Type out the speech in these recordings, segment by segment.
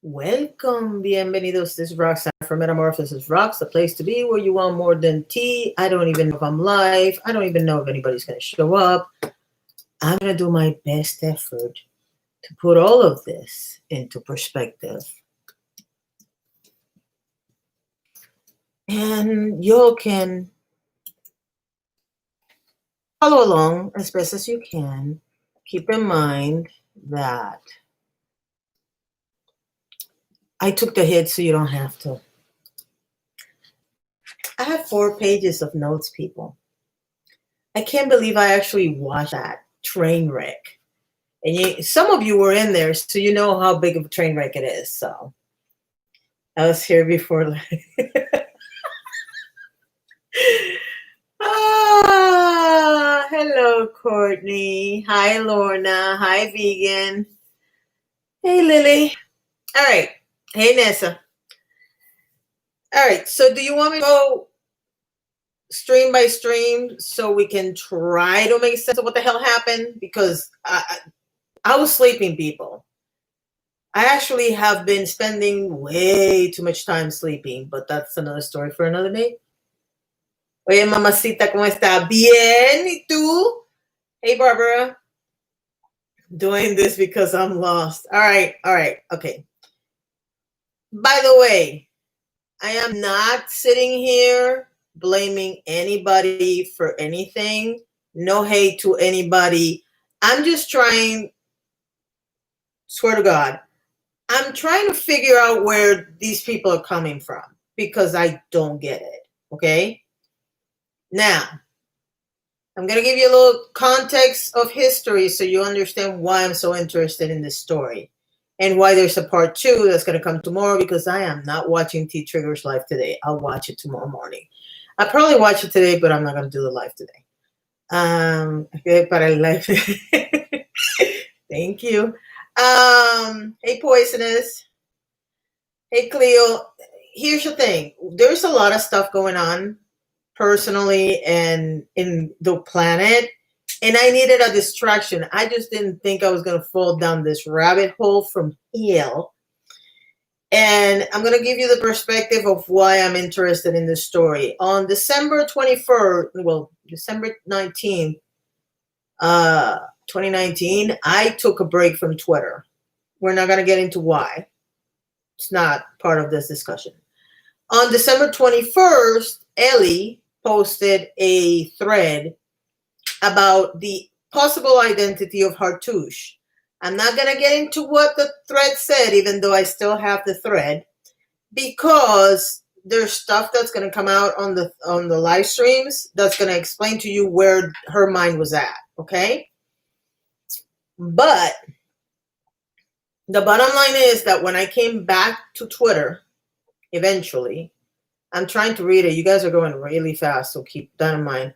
Welcome, bienvenidos. This is Roxanne from MetamorphosisRox, the place to be where you want more than tea. I don't even know if I'm live. I don't even know if anybody's going to show up. I'm going to do my best effort to put all of this into perspective. And you can follow along as best as you can. Keep in mind that I took the hit so you don't have to. I have 4 pages of notes, people. I can't believe I actually watched that train wreck. And some of you were in there, so you know how big of a train wreck it is. So I was here before. Hello, Courtney. Hi, Lorna. Hi, Vegan. Hey, Lily. All right. Hey, Nessa. All right. So do you want me to go stream by stream so we can try to make sense of what the hell happened? Because I was sleeping, people. I actually have been spending way too much time sleeping, but that's another story for another day. Oye, mamacita, ¿cómo está? Bien, ¿y tú? Hey, Barbara. Doing this because I'm lost. All right, okay. By the way, I am not sitting here blaming anybody for anything. No hate to anybody. I'm just trying, swear to God, I'm trying to figure out where these people are coming from because I don't get it, okay? Now, I'm going to give you a little context of history so you understand why I'm so interested in this story and why there's a part 2 that's going to come tomorrow because I am not watching Tea Triggers live today. I'll watch it tomorrow morning. I'll probably watch it today, but I'm not going to do the live today. Okay, para el live. Thank you. Hey, Poisonous. Hey, Cleo. Here's the thing. There's a lot of stuff going on personally and in the planet, and I needed a distraction. I just didn't think I was going to fall down this rabbit hole from hell. And I'm going to give you the perspective of why I'm interested in this story. On December 19th, 2019, I took a break from Twitter. We're not going to get into why. It's not part of this discussion. On December 21st, Ellie posted a thread about the possible identity of Hartouche. I'm not going to get into what the thread said, even though I still have the thread, because there's stuff that's going to come out on the live streams that's going to explain to you where her mind was at, okay? But the bottom line is that when I came back to Twitter, eventually, I'm trying to read it. You guys are going really fast, so keep that in mind.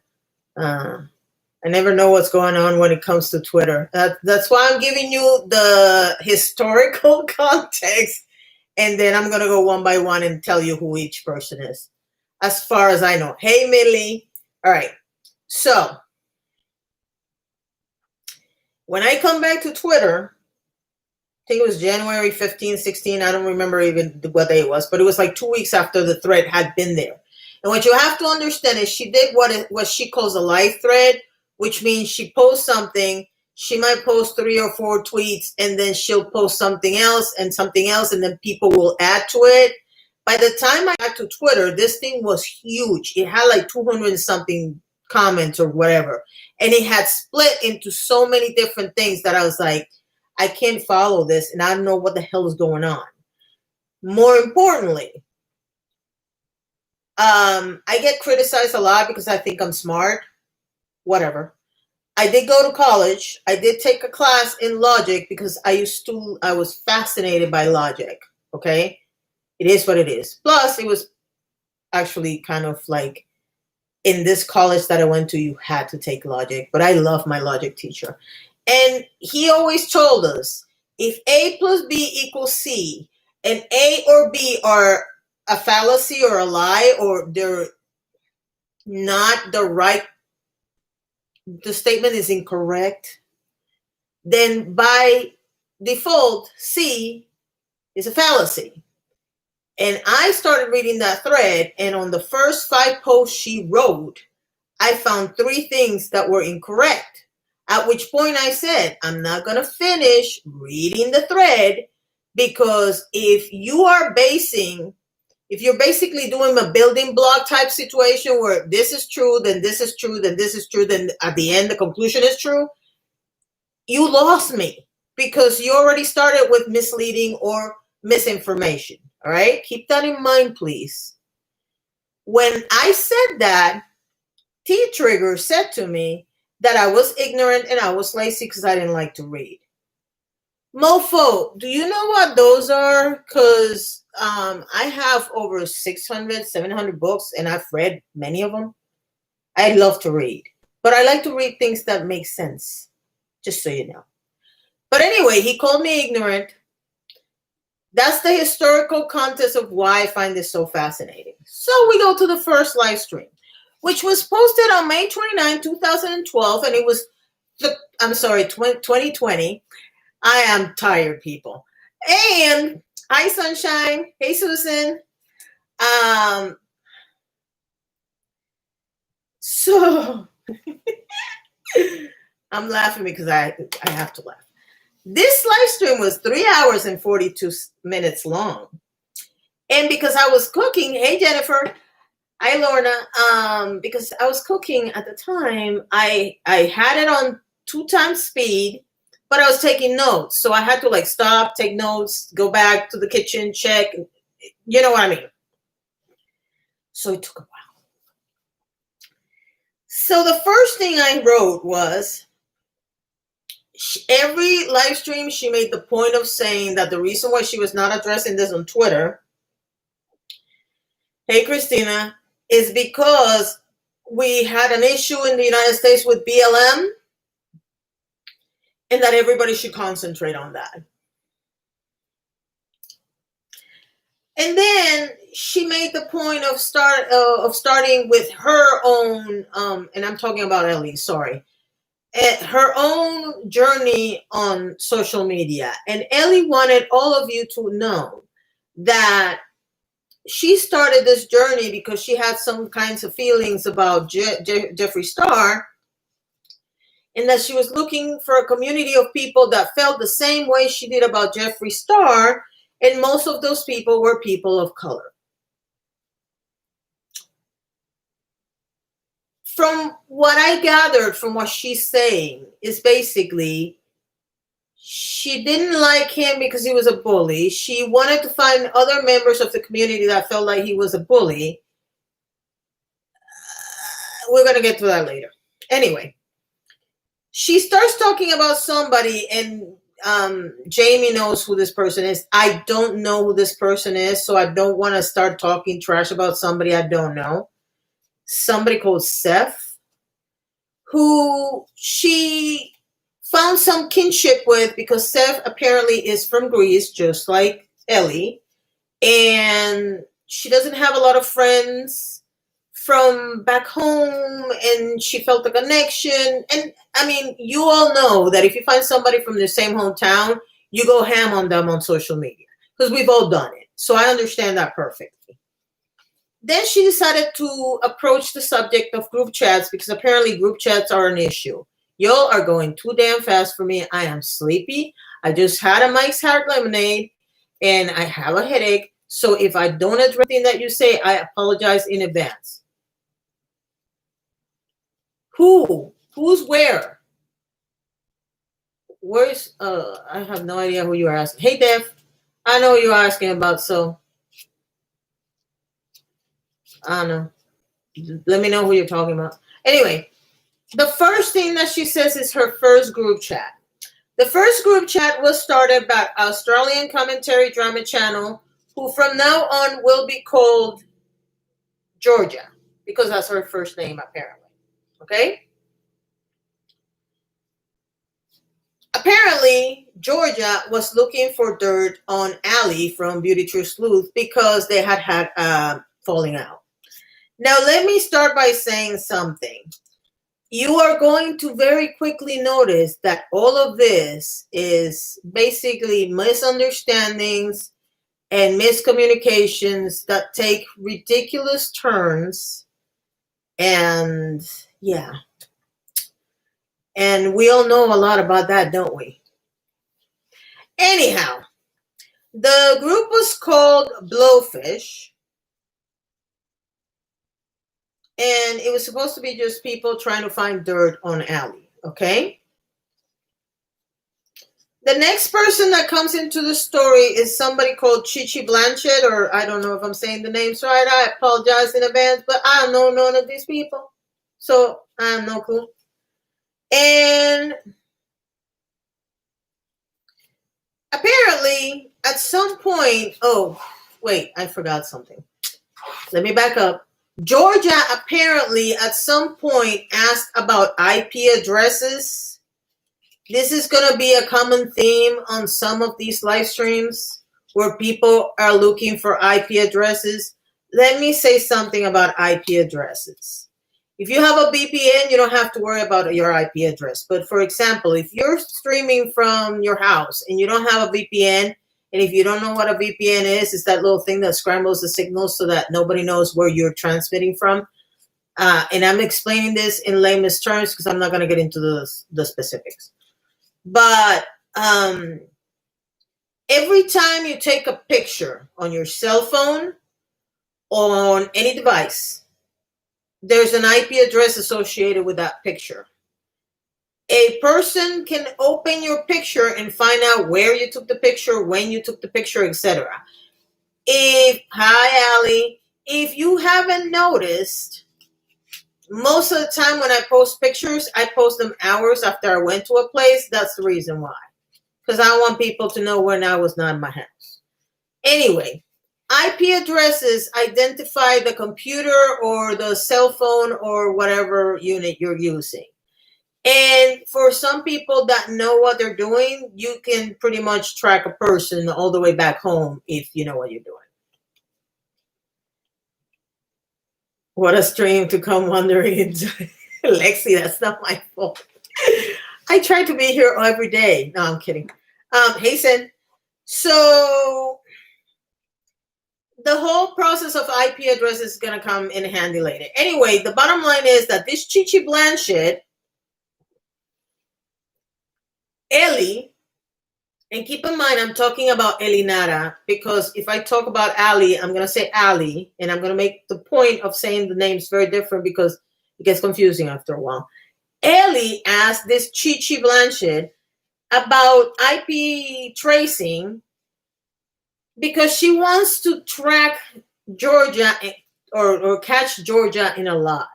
I never know what's going on when it comes to Twitter. That's why I'm giving you the historical context, and then I'm going to go one by one and tell you who each person is, as far as I know. Hey, Millie. All right. So when I come back to Twitter, I think it was January 15, 16. I don't remember even what day it was, but it was like 2 weeks after the thread had been there. And what you have to understand is she did what she calls a live thread, which means she posts something. She might post 3 or 4 tweets, and then she'll post something else, and then people will add to it. By the time I got to Twitter, this thing was huge. It had like 200 and something comments or whatever. And it had split into so many different things that I was like, I can't follow this, and I don't know what the hell is going on. More importantly, I get criticized a lot because I think I'm smart. Whatever. I did go to college. I did take a class in logic because I was fascinated by logic. Okay? It is what it is. Plus, it was actually kind of like in this college that I went to, you had to take logic. But I love my logic teacher. And he always told us, if A plus B equals C, and A or B are a fallacy or a lie, or they're not the right, the statement is incorrect, then by default, C is a fallacy. And I started reading that thread, and on the first 5 posts she wrote, I found 3 things that were incorrect. At which point I said, I'm not going to finish reading the thread, because if you're basically doing a building block type situation where this is true, then this is true, then this is true, then at the end the conclusion is true, you lost me, because you already started with misleading or misinformation. All right? Keep that in mind, please. When I said that, T-Trigger said to me that I was ignorant and I was lazy because I didn't like to read. Mofo, do you know what those are? Because I have over 600, 700 books, and I've read many of them. I love to read, but I like to read things that make sense, just so you know. But anyway, he called me ignorant. That's the historical context of why I find this so fascinating. So we go to the first live stream, which was posted on May 29, 2012, and it was, 2020. I am tired, people. And hi, Sunshine. Hey, Susan. So I'm laughing because I have to laugh. This live stream was 3 hours and 42 minutes long. And because I was cooking, hey, Jennifer. Hi, Lorna. Because I was cooking at the time, I had it on 2 times speed, but I was taking notes. So I had to stop, take notes, go back to the kitchen, check. You know what I mean? So it took a while. So the first thing I wrote was, every live stream, she made the point of saying that the reason why she was not addressing this on Twitter, hey, Christina, is because we had an issue in the United States with BLM, and that everybody should concentrate on that. And then she made the point of starting with her own, and I'm talking about Ellie, sorry, her own journey on social media. And Ellie wanted all of you to know that she started this journey because she had some kinds of feelings about Jeffree Star, and that she was looking for a community of people that felt the same way she did about Jeffree Star, and most of those people were people of color. From what I gathered from what she's saying is basically she didn't like him because he was a bully. She wanted to find other members of the community that felt like he was a bully. We're going to get to that later. Anyway, she starts talking about somebody, and Jamie knows who this person is. I don't know who this person is, so I don't want to start talking trash about somebody I don't know. Somebody called Seth, who she found some kinship with because Seth apparently is from Greece, just like Ellie. And she doesn't have a lot of friends from back home, and she felt a connection. And I mean, you all know that if you find somebody from the same hometown, you go ham on them on social media, because we've all done it. So I understand that perfectly. Then she decided to approach the subject of group chats, because apparently group chats are an issue. Y'all are going too damn fast for me. I am sleepy. I just had a Mike's Hard Lemonade, and I have a headache. So if I don't address anything that you say, I apologize in advance. Who's where? Where's, I have no idea who you are asking. Hey, Dev, I know who you're asking about, so I don't know. Let me know who you're talking about. Anyway, the first thing that she says is her first group chat. The first group chat was started by Australian commentary drama channel, who from now on will be called Georgia, because that's her first name, apparently. Okay? Apparently, Georgia was looking for dirt on Allie from Beauty True Sleuth because they had falling out. Now, let me start by saying something. You are going to very quickly notice that all of this is basically misunderstandings and miscommunications that take ridiculous turns. And yeah, and we all know a lot about that, don't we? Anyhow, the group was called Blowfish, and it was supposed to be just people trying to find dirt on Allie, okay? The next person that comes into the story is somebody called Chichi Blanchett, or I don't know if I'm saying the names right. I apologize in advance, but I don't know none of these people, so I have no clue. And apparently, at some point, oh, wait, I forgot something. Let me back up. Georgia apparently at some point asked about IP addresses. This is going to be a common theme on some of these live streams where people are looking for IP addresses. Let me say something about IP addresses. If you have a VPN, you don't have to worry about your IP address. But for example, if you're streaming from your house and you don't have a VPN, and if you don't know what a VPN is, it's that little thing that scrambles the signal so that nobody knows where you're transmitting from. And I'm explaining this in layman's terms because I'm not going to get into the specifics. But every time you take a picture on your cell phone or on any device, there's an IP address associated with that picture. A person can open your picture and find out where you took the picture, when you took the picture, etc. Hi, Allie. If you haven't noticed, most of the time when I post pictures, I post them hours after I went to a place. That's the reason why. Because I want people to know when I was not in my house. Anyway, IP addresses identify the computer or the cell phone or whatever unit you're using. And for some people that know what they're doing, you can pretty much track a person all the way back home if you know what you're doing. What a stream to come wandering into. Lexi, that's not my fault. I try to be here every day. No, I'm kidding. Hey, Sen. So the whole process of IP address is going to come in handy later. Anyway, the bottom line is that this Chichi Blanchett, Ellie, and keep in mind I'm talking about Elinara, because if I talk about Ali, I'm going to say Ali, and I'm going to make the point of saying the names very different because it gets confusing after a while. Ellie asked this Chichi Blanchett about IP tracing because she wants to track Georgia or catch Georgia in a lie.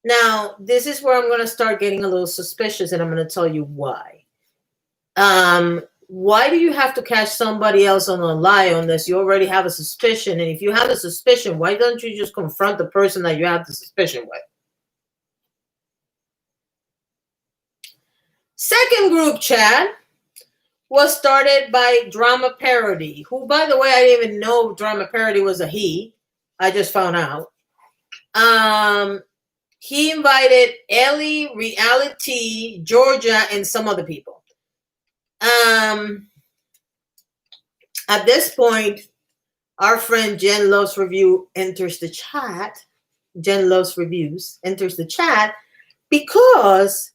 Now, this is where I'm going to start getting a little suspicious, and I'm going to tell you why. Why do you have to catch somebody else on a lie unless you already have a suspicion? And if you have a suspicion, why don't you just confront the person that you have the suspicion with? Second group chat was started by Drama Parody, who, by the way, I didn't even know Drama Parody was a he. I just found out. He invited Ellie, Reality, Georgia, and some other people. At this point, our friend Jen Loves Review enters the chat. Jen Loves Reviews enters the chat because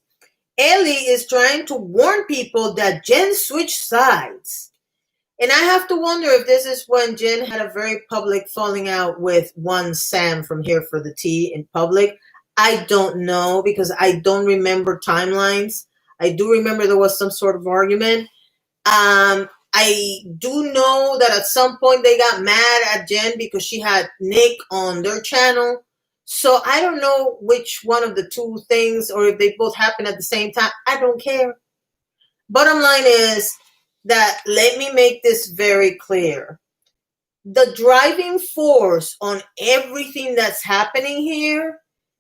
Ellie is trying to warn people that Jen switched sides. And I have to wonder if this is when Jen had a very public falling out with one Sam from Here for the Tea in public. I don't know because I don't remember timelines. I do remember there was some sort of argument. I do know that at some point they got mad at Jen because she had Nick on their channel. So I don't know which one of the two things, or if they both happen at the same time. I don't care. Bottom line is that, let me make this very clear. The driving force on everything that's happening here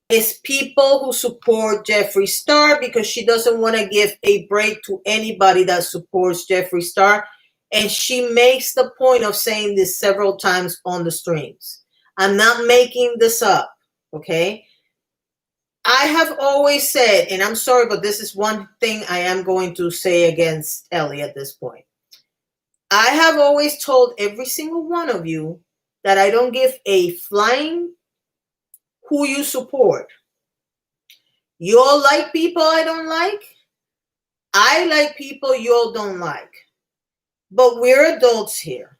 is people who support Jeffree Star because she doesn't want to give a break to anybody that supports Jeffree Star. And she makes the point of saying this several times on the streams. I'm not making this up, okay? I have always said, and I'm sorry, but this is one thing I am going to say against Ellie at this point. I have always told every single one of you that I don't give a flying who you support. You all like people I don't like. I like people you all don't like. But we're adults here.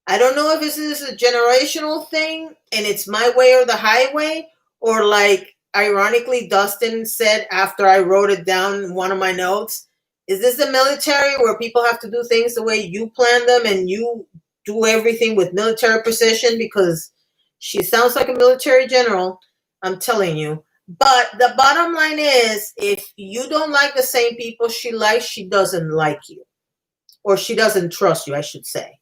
I don't know if this is a generational thing and it's my way or the highway, or like ironically Dustin said after I wrote it down in one of my notes, is this the military where people have to do things the way you plan them and you do everything with military precision? Because she sounds like a military general, I'm telling you. But the bottom line is, if you don't like the same people she likes, she doesn't like you. Or she doesn't trust you, I should say.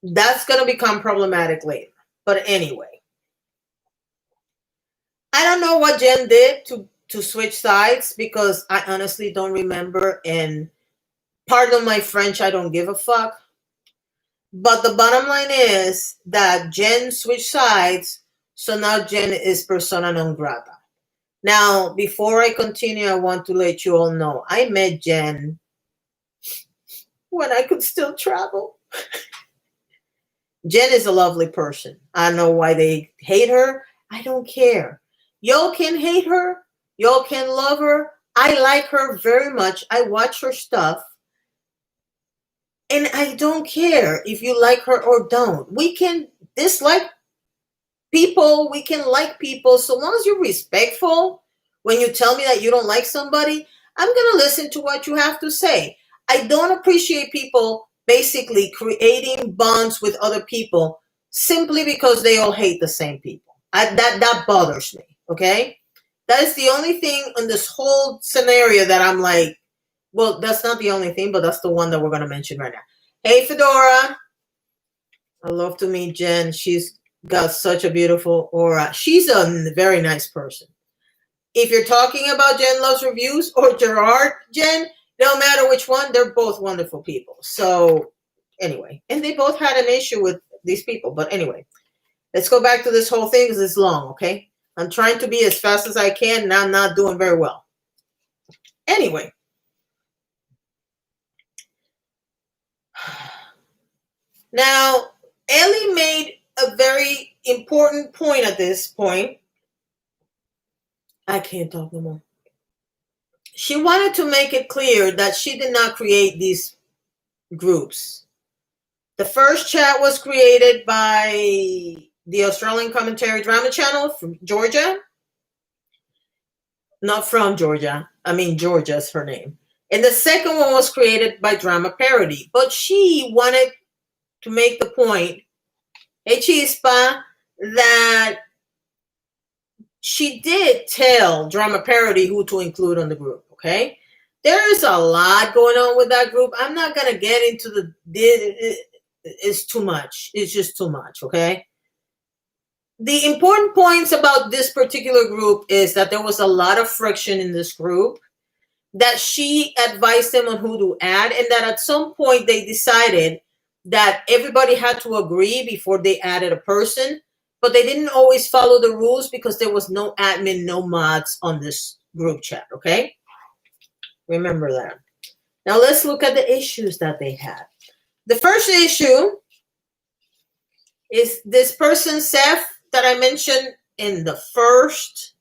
That's going to become problematic later. But anyway, I don't know what Jen did to switch sides, because I honestly don't remember. And pardon my French, I don't give a fuck. But the bottom line is that Jen switched sides, so now Jen is persona non grata. Now, before I continue, I want to let you all know I met Jen when I could still travel. Jen is a lovely person. I don't know why they hate her. I don't care. Y'all can hate her. Y'all can love her. I like her very much. I watch her stuff. And I don't care if you like her or don't. We can dislike people. We can like people. So long as you're respectful when you tell me that you don't like somebody, I'm going to listen to what you have to say. I don't appreciate people basically creating bonds with other people simply because they all hate the same people. That bothers me, okay? That is the only thing in this whole scenario that I'm like, well, that's not the only thing, but that's the one that we're going to mention right now. Hey, Fedora. I love to meet Jen. She's got such a beautiful aura. She's a very nice person. If you're talking about Jen Loves Reviews or Gerard Jen, no matter which one, they're both wonderful people. So anyway, and they both had an issue with these people. But anyway, let's go back to this whole thing because it's long, okay? I'm trying to be as fast as I can, and I'm not doing very well. Anyway. Now, Ellie made a very important point at this point. I can't talk no more. She wanted to make it clear that she did not create these groups. The first chat was created by the Australian Commentary Drama Channel from Georgia. Not from Georgia. I mean, Georgia's her name. And the second one was created by Drama Parody. But she wanted to make the point, hey Chispa, that she did tell Drama Parody who to include on the group, okay? There is a lot going on with that group. I'm not going to get into it's too much. It's just too much, okay? The important points about this particular group is that there was a lot of friction in this group, that she advised them on who to add, and that at some point they decided that everybody had to agree before they added a person, but they didn't always follow the rules because there was no admin, no mods on this group chat, okay? Remember that. Now let's look at the issues that they had. The first issue is this person, Seth, that I mentioned in the first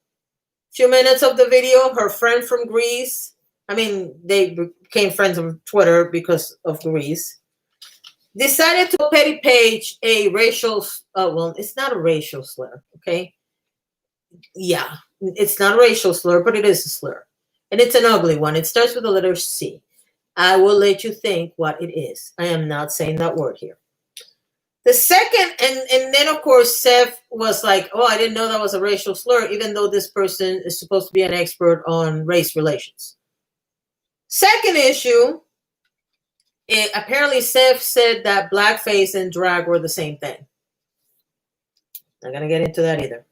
few minutes of the video, her friend from Greece. I mean, they became friends on Twitter because of Greece. Decided to petty page a racial, well, it's not a racial slur, okay? Yeah, it's not a racial slur, but it is a slur. And it's an ugly one. It starts with the letter C. I will let you think what it is. I am not saying that word here. The second, and then of course, Seth was like, oh, I didn't know that was a racial slur, even though this person is supposed to be an expert on race relations. Second issue, apparently Seth said that blackface and drag were the same thing. Not going to get into that either.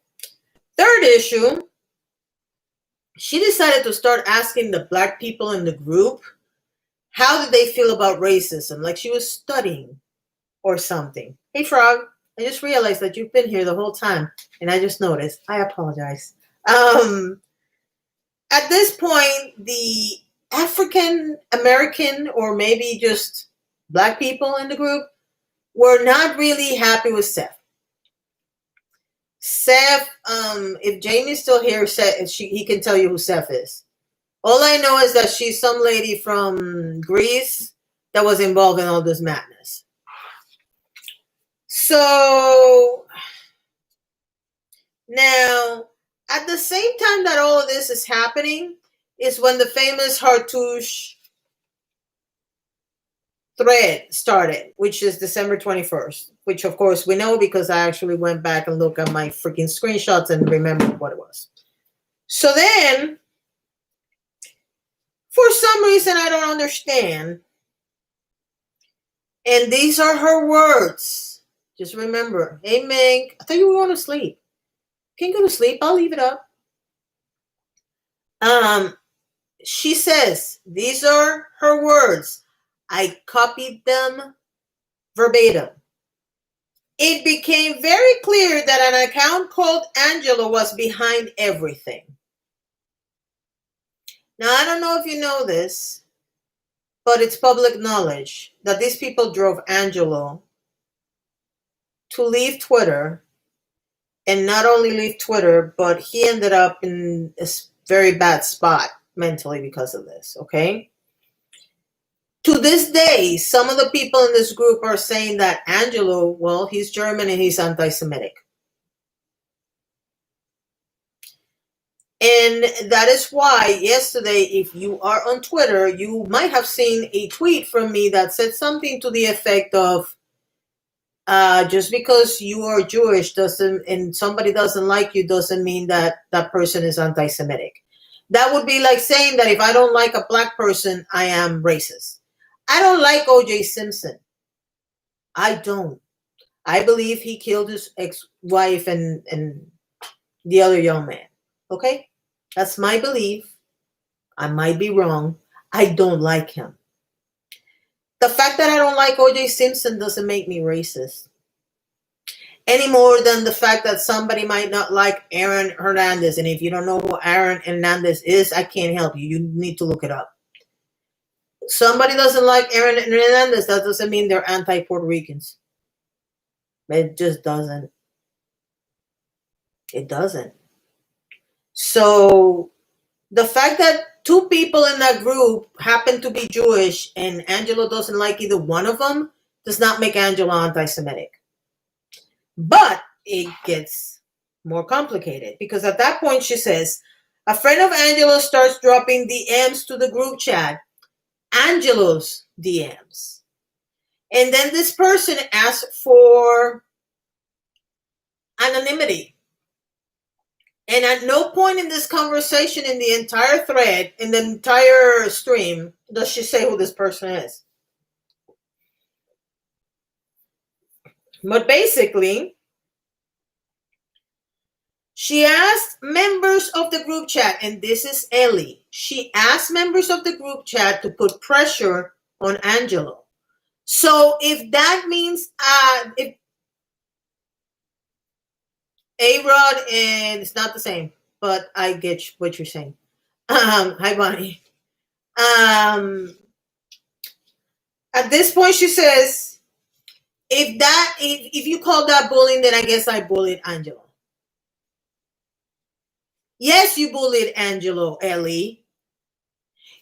Third issue, she decided to start asking the black people in the group, how did they feel about racism? Like she was studying or something. Hey, Frog, I just realized that you've been here the whole time, and I just noticed. I apologize. At this point, the African American, or maybe just black people in the group, were not really happy with Seth. Seth, if Jamie's still here, he can tell you who Seth is. All I know is that she's some lady from Greece that was involved in all this madness. So now, at the same time that all of this is happening, is when the famous Hartouche thread started, which is December 21st, which of course we know because I actually went back and looked at my freaking screenshots and remembered what it was. So then, for some reason I don't understand, and these are her words. Just remember, hey Mink, I thought you were going to sleep. Can go to sleep, I'll leave it up. She says, these are her words. I copied them verbatim. It became very clear that an account called Angelo was behind everything. Now, I don't know if you know this, but it's public knowledge that these people drove Angelo to leave Twitter, and not only leave Twitter, but he ended up in a very bad spot mentally because of this, okay? To this day, some of the people in this group are saying that Angelo, well, he's German and he's anti-Semitic. And that is why yesterday, if you are on Twitter, you might have seen a tweet from me that said something to the effect of, just because you are Jewish and somebody doesn't like you doesn't mean that that person is anti-Semitic. That would be like saying that if I don't like a black person, I am racist. I don't like O.J. Simpson. I don't. I believe he killed his ex-wife and the other young man. Okay? That's my belief. I might be wrong. I don't like him. The fact that I don't like O.J. Simpson doesn't make me racist. Any more than the fact that somebody might not like Aaron Hernandez. And if you don't know who Aaron Hernandez is, I can't help you. You need to look it up. Somebody doesn't like Aaron Hernandez, that doesn't mean they're anti-Puerto Ricans. It just doesn't. It doesn't. So the fact that two people in that group happen to be Jewish and Angelo doesn't like either one of them does not make Angelo anti-Semitic. But it gets more complicated because at that point she says, a friend of Angelo starts dropping DMs to the group chat. Angelo's DMs. And then this person asks for anonymity. And at no point in this conversation, in the entire thread, in the entire stream, does she say who this person is. But basically, she asked members of the group chat, and this is Ellie. She asked members of the group chat to put pressure on Angelo. So if that means if A-Rod, and it's not the same, but I get what you're saying. Hi, Bonnie. At this point, she says, if you call that bullying, then I guess I bullied Angelo. Yes, you bullied Angelo, Ellie.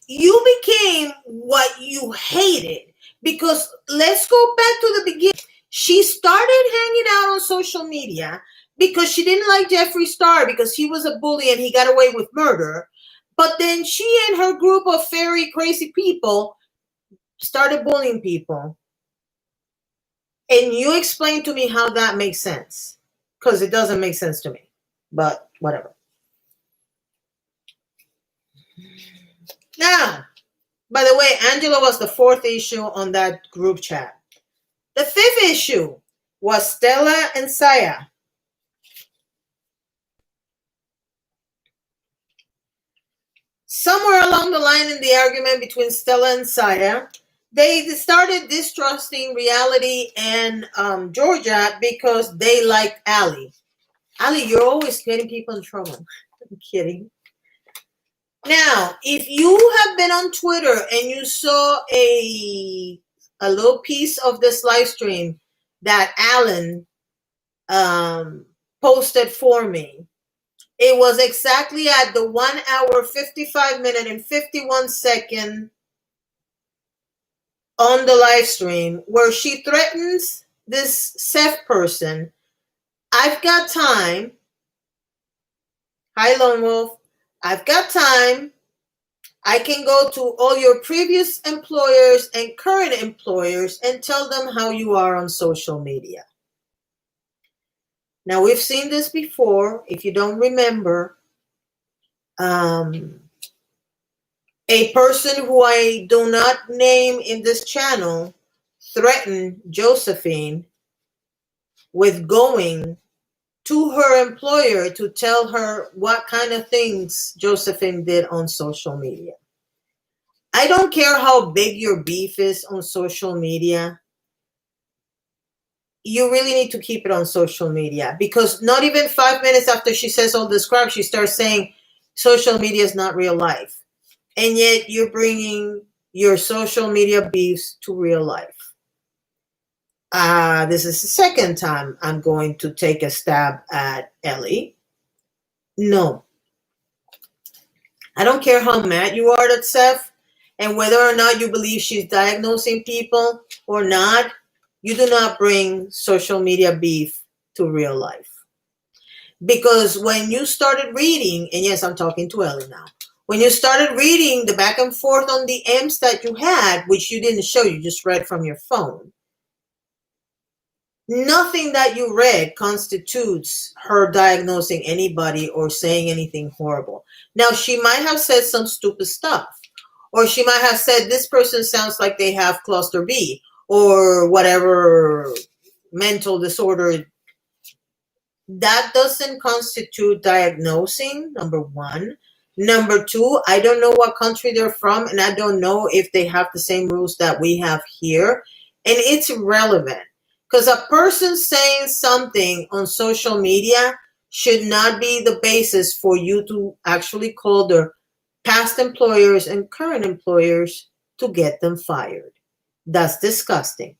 You became what you hated because let's go back to the beginning. She started hanging out on social media because she didn't like Jeffree Star because he was a bully and he got away with murder. But then she and her group of very crazy people started bullying people. And you explain to me how that makes sense. Because it doesn't make sense to me. But whatever. Now, by the way, Angelo was the fourth issue on that group chat. The fifth issue was Stella and Saya. Somewhere along the line in the argument between Stella and Saya, they started distrusting Reality and Georgia because they liked Allie. Allie, you're always getting people in trouble. I'm kidding. Now, if you have been on Twitter and you saw a a little piece of this live stream that Alan posted for me. It was exactly at the 1 hour, 55 minute and 51 second on the live stream where she threatens this Seth person. I've got time. Hi, Lone Wolf. I've got time. I can go to all your previous employers and current employers and tell them how you are on social media. Now, we've seen this before. If you don't remember, a person who I do not name in this channel threatened Josephine with going to her employer to tell her what kind of things Josephine did on social media. I don't care how big your beef is on social media. You really need to keep it on social media, because not even 5 minutes after she says all this crap, she starts saying social media is not real life. And yet you're bringing your social media beefs to real life. This is the second time I'm going to take a stab at Ellie. No. I don't care how mad you are at Seth and whether or not you believe she's diagnosing people or not. You do not bring social media beef to real life. Because when you started reading, and yes, I'm talking to Ellie now. When you started reading the back and forth on the M's that you had, which you didn't show, you just read from your phone. Nothing that you read constitutes her diagnosing anybody or saying anything horrible. Now, she might have said some stupid stuff. Or she might have said, this person sounds like they have cluster B or whatever mental disorder. That doesn't constitute diagnosing, number one. Number two, I don't know what country they're from, and I don't know if they have the same rules that we have here. And it's irrelevant, because a person saying something on social media should not be the basis for you to actually call their past employers and current employers to get them fired. That's disgusting.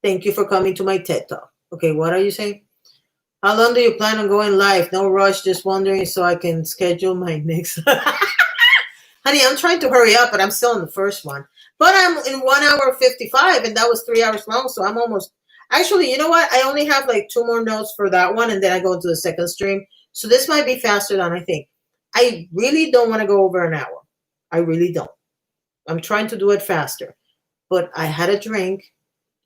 Thank you for coming to my TED Talk. Okay, what are you saying? How long do you plan on going live? No rush, just wondering so I can schedule my next. Honey, I'm trying to hurry up, but I'm still in the first one. But I'm in 1 hour 55, and that was 3 hours long, so I'm almost... Actually, you know what? I only have like 2 more notes for that one, and then I go into the second stream. So this might be faster than I think. I really don't want to go over an hour. I really don't. I'm trying to do it faster. But I had a drink.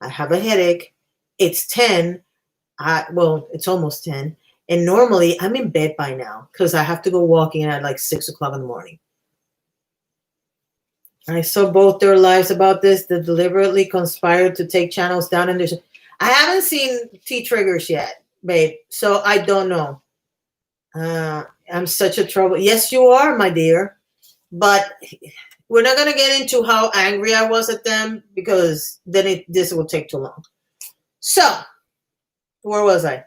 I have a headache. It's 10. Well, it's almost 10. And normally I'm in bed by now because I have to go walking at like 6 o'clock in the morning. I saw both their lives about this. They deliberately conspired to take channels down. And I haven't seen T-Triggers yet, babe. So I don't know. I'm such a trouble. Yes, you are, my dear. But we're not going to get into how angry I was at them because then this will take too long. So, where was I?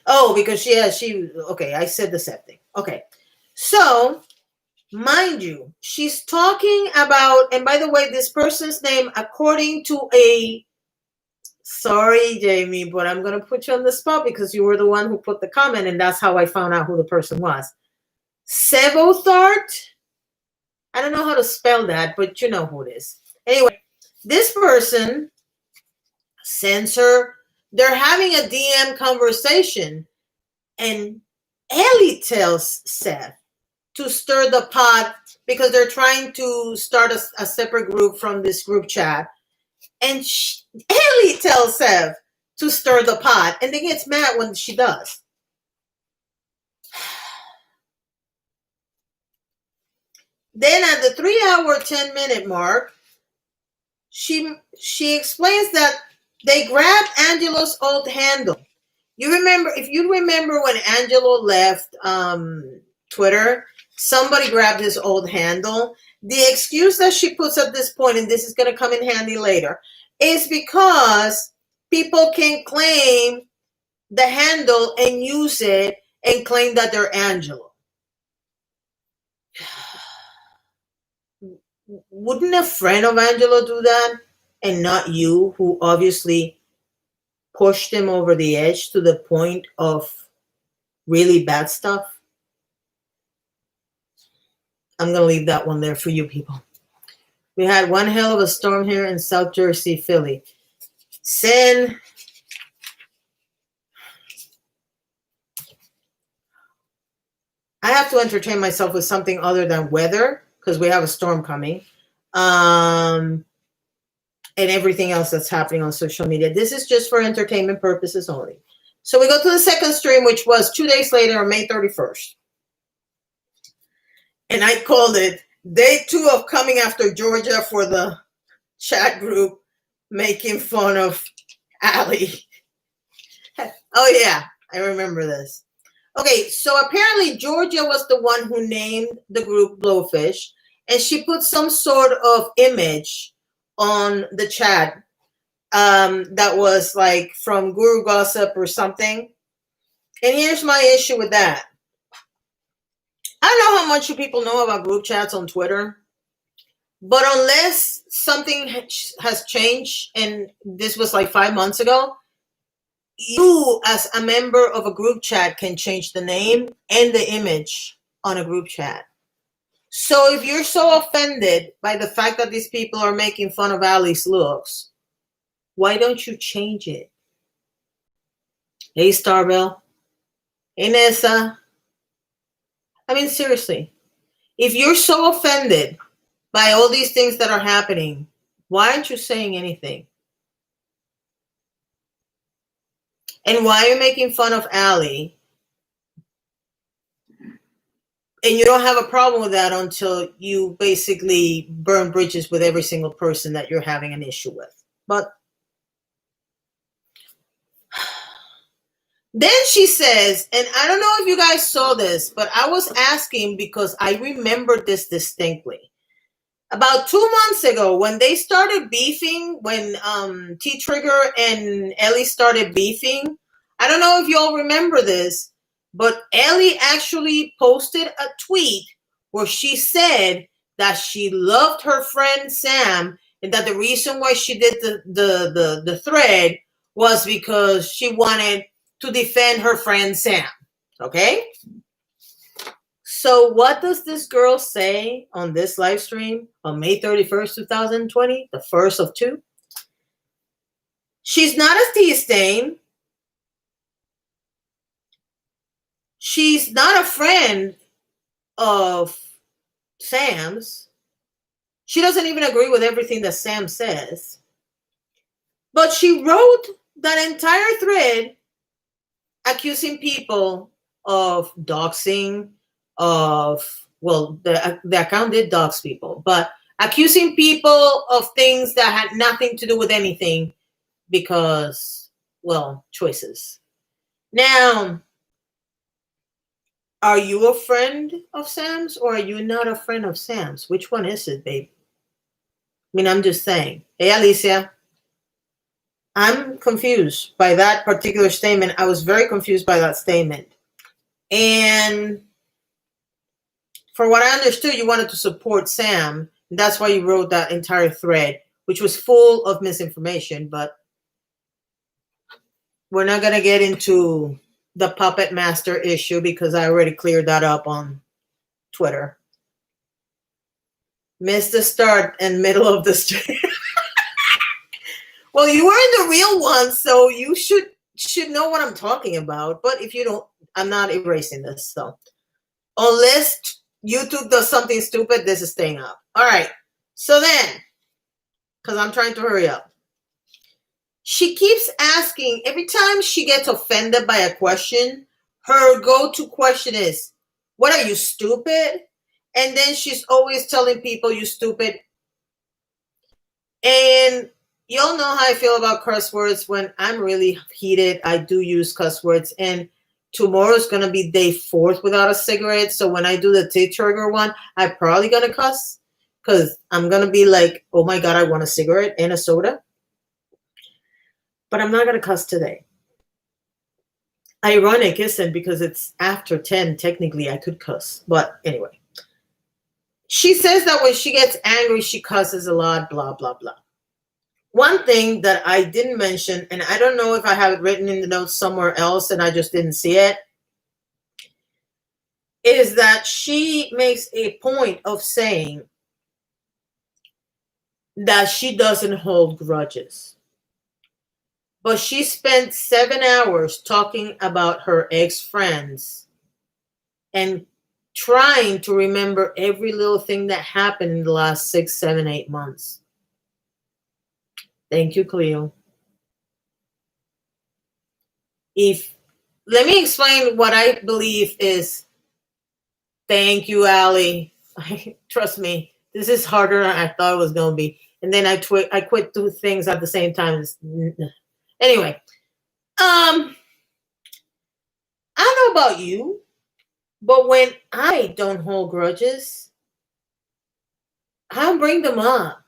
Oh, because she, okay, I said the same thing. Okay. So, mind you, she's talking about, and by the way, this person's name, according to a, sorry, Jamie, but I'm going to put you on the spot because you were the one who put the comment, and that's how I found out who the person was. Sevothart? I don't know how to spell that, but you know who it is. Anyway, this person sends her, they're having a DM conversation, and Ellie tells Seth to stir the pot because they're trying to start a separate group from this group chat. And Ellie tells Seth to stir the pot, and then gets mad when she does. Then at the 3 hour, 10 minute mark, she explains that they grabbed Angelo's old handle. If you remember when Angelo left Twitter, somebody grabbed his old handle. The excuse that she puts at this point, and this is going to come in handy later, is because people can claim the handle and use it and claim that they're Angelo. wouldn't a friend of Angelo do that and not you, who obviously pushed him over the edge to the point of really bad stuff? I'm going to leave that one there for you people. We had one hell of a storm here in South Jersey, Philly. Sin. I have to entertain myself with something other than weather because we have a storm coming. And everything else that's happening on social media. This is just for entertainment purposes only. So we go to the second stream, which was 2 days later on May 31st. And I called it day 2 of coming after Georgia for the chat group making fun of Allie. Oh, yeah, I remember this. Okay, so apparently Georgia was the one who named the group Blowfish, and she put some sort of image on the chat that was like from Guru Gossip or something. And here's my issue with that. I don't know how much you people know about group chats on Twitter, but unless something has changed, and this was like 5 months ago, you as a member of a group chat can change the name and the image on a group chat. So if you're so offended by the fact that these people are making fun of Allie's looks, why don't you change it? Hey, Starbell. Hey, Nessa. I mean, seriously, if you're so offended by all these things that are happening, why aren't you saying anything? And why are you making fun of Allie? And you don't have a problem with that until you basically burn bridges with every single person that you're having an issue with. But then she says, and I don't know if you guys saw this, but I was asking because I remembered this distinctly. About 2 months ago, when they started beefing, when T-Trigger and Ellie started beefing, I don't know if you all remember this, but Ellie actually posted a tweet where she said that she loved her friend Sam, and that the reason why she did the thread was because she wanted to defend her friend Sam. Okay? So what does this girl say on this live stream on May 31st, 2020, the first of 2? She's not a tea stain. She's not a friend of Sam's. She doesn't even agree with everything that Sam says. But she wrote that entire thread accusing people of doxing, the account did dox people, but accusing people of things that had nothing to do with anything because, choices. Now, are you a friend of Sam's or are you not a friend of Sam's? Which one is it, babe? I mean, I'm just saying. Hey, Alicia. I'm confused by that particular statement. I was very confused by that statement. And for what I understood, you wanted to support Sam. That's why you wrote that entire thread, which was full of misinformation. But we're not going to get into the puppet master issue because I already cleared that up on Twitter. Missed the start and middle of the stream. Well, you were in the real one, so you should know what I'm talking about. But if you don't, I'm not erasing this. So unless YouTube does something stupid, this is staying up. All right. So then, because I'm trying to hurry up, she keeps asking, every time she gets offended by a question, her go-to question is, what are you, stupid? And then she's always telling people, you stupid. And y'all know how I feel about cuss words. When I'm really heated, I do use cuss words. And tomorrow's going to be day 4th without a cigarette. So when I do the T-Trigger one, I'm probably going to cuss. Because I'm going to be like, oh my God, I want a cigarette and a soda. But I'm not going to cuss today. Ironic, isn't it? Because it's after 10. Technically, I could cuss. But anyway. She says that when she gets angry, she cusses a lot, blah, blah, blah. One thing that I didn't mention, and I don't know if I have it written in the notes somewhere else and I just didn't see it, is that she makes a point of saying that she doesn't hold grudges. But she spent 7 hours talking about her ex-friends and trying to remember every little thing that happened in the last 6, 7, 8 months. Thank you, Cleo. Let me explain what I believe is. Thank you, Allie. Trust me, this is harder than I thought it was going to be. And then I quit 2 things at the same time. Anyway, I don't know about you, but when I don't hold grudges, I don't bring them up.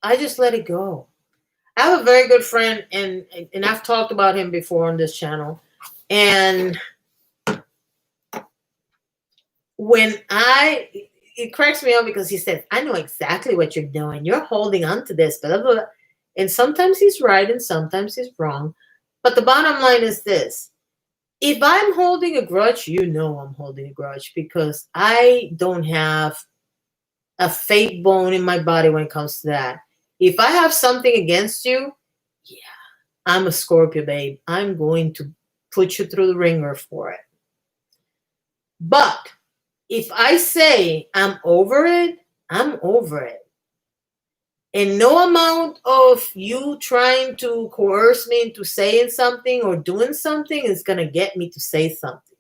I just let it go. I have a very good friend, and I've talked about him before on this channel. And when it cracks me up because he said, I know exactly what you're doing. You're holding on to this, blah, blah, blah. And sometimes he's right and sometimes he's wrong. But the bottom line is this. If I'm holding a grudge, you know I'm holding a grudge because I don't have a fake bone in my body when it comes to that. If I have something against you, yeah, I'm a Scorpio, babe. I'm going to put you through the ringer for it. But if I say I'm over it, I'm over it. And no amount of you trying to coerce me into saying something or doing something is going to get me to say something.